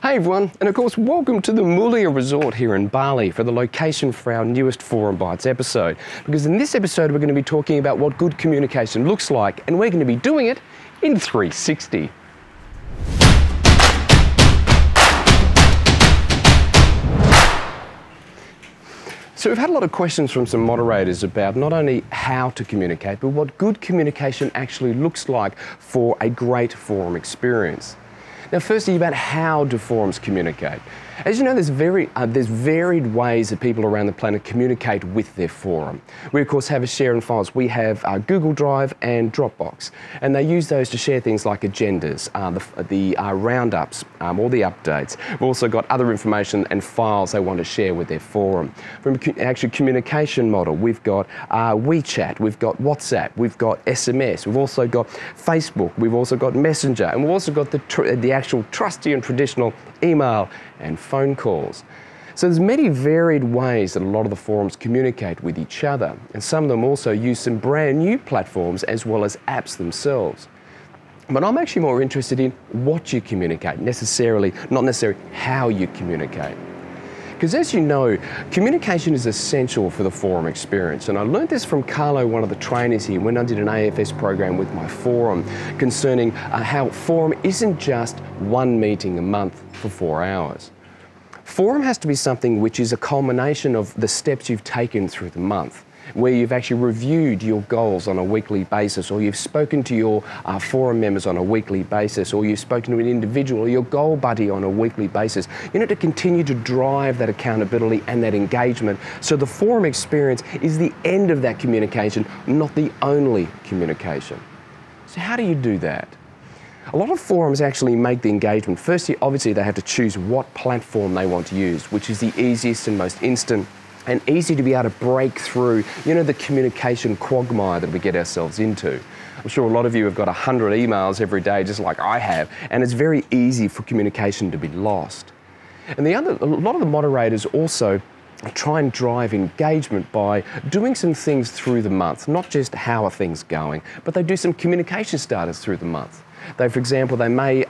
Hey everyone, and of course welcome to the Mulia Resort here in Bali for the location for our newest Forum Bites episode. Because in this episode we're going to be talking about what good communication looks like, and we're going to be doing it in 360. So we've had a lot of questions from some moderators about not only how to communicate, but what good communication actually looks like for a great forum experience. Now, firstly, about how do forums communicate? As you know, there's varied ways that people around the planet communicate with their forum. We, of course, have a share in files. We have Google Drive and Dropbox, and they use those to share things like agendas, the roundups, or the updates. We've also got other information and files they want to share with their forum. From an actual communication model, we've got WeChat, we've got WhatsApp, we've got SMS, we've also got Facebook, we've also got Messenger, and we've also got the actual trusty and traditional email and phone calls. So there's many varied ways that a lot of the forums communicate with each other, and some of them also use some brand new platforms as well as apps themselves. But I'm actually more interested in what you communicate, not necessarily how you communicate. Because as you know, communication is essential for the forum experience. And I learned this from Carlo, one of the trainers here, when I did an AFS program with my forum concerning how forum isn't just one meeting a month for 4 hours. Forum has to be something which is a culmination of the steps you've taken through the month, where you've actually reviewed your goals on a weekly basis, or you've spoken to your forum members on a weekly basis, or you've spoken to an individual or your goal buddy on a weekly basis. You need to continue to drive that accountability and that engagement, so the forum experience is the end of that communication, not the only communication. So how do you do that? A lot of forums actually make the engagement. Firstly, obviously they have to choose what platform they want to use, which is the easiest and most instant and easy to be able to break through, the communication quagmire that we get ourselves into. I'm sure a lot of you have got 100 emails every day, just like I have, and it's very easy for communication to be lost. And a lot of the moderators also try and drive engagement by doing some things through the month, not just how are things going, but they do some communication starters through the month. For example, they may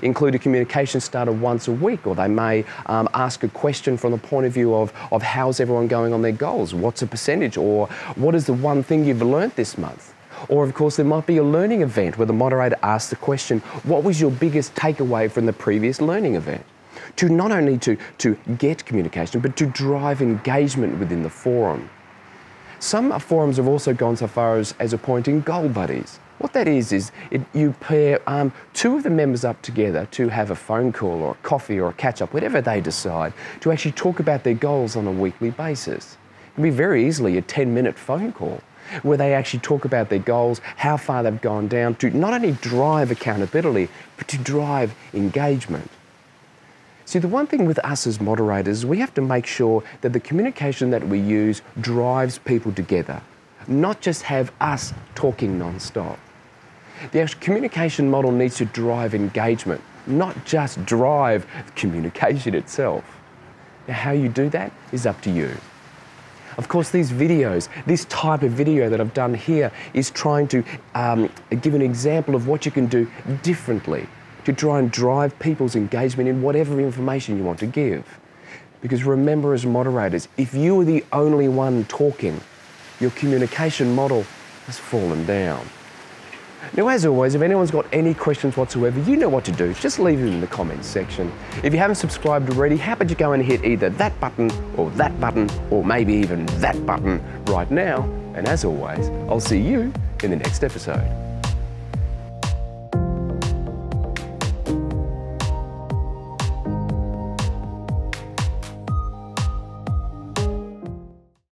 include a communication starter once a week, or they may ask a question from the point of view of how's everyone going on their goals, what's a percentage, or what is the one thing you've learnt this month. Or of course there might be a learning event where the moderator asks the question, what was your biggest takeaway from the previous learning event? To not only to get communication, but to drive engagement within the forum. Some forums have also gone so far as appointing goal buddies. What that is you pair two of the members up together to have a phone call or a coffee or a catch-up, whatever they decide, to actually talk about their goals on a weekly basis. It can be very easily a 10-minute phone call where they actually talk about their goals, how far they've gone down, to not only drive accountability, but to drive engagement. See, the one thing with us as moderators is we have to make sure that the communication that we use drives people together, not just have us talking non-stop. The actual communication model needs to drive engagement, not just drive communication itself. Now, how you do that is up to you. Of course, these videos, this type of video that I've done here is trying to give an example of what you can do differently to try and drive people's engagement in whatever information you want to give. Because remember, as moderators, if you are the only one talking, your communication model has fallen down. Now, as always, if anyone's got any questions whatsoever, you know what to do. Just leave them in the comments section. If you haven't subscribed already, how about you go and hit either that button, or maybe even that button right now. And as always, I'll see you in the next episode.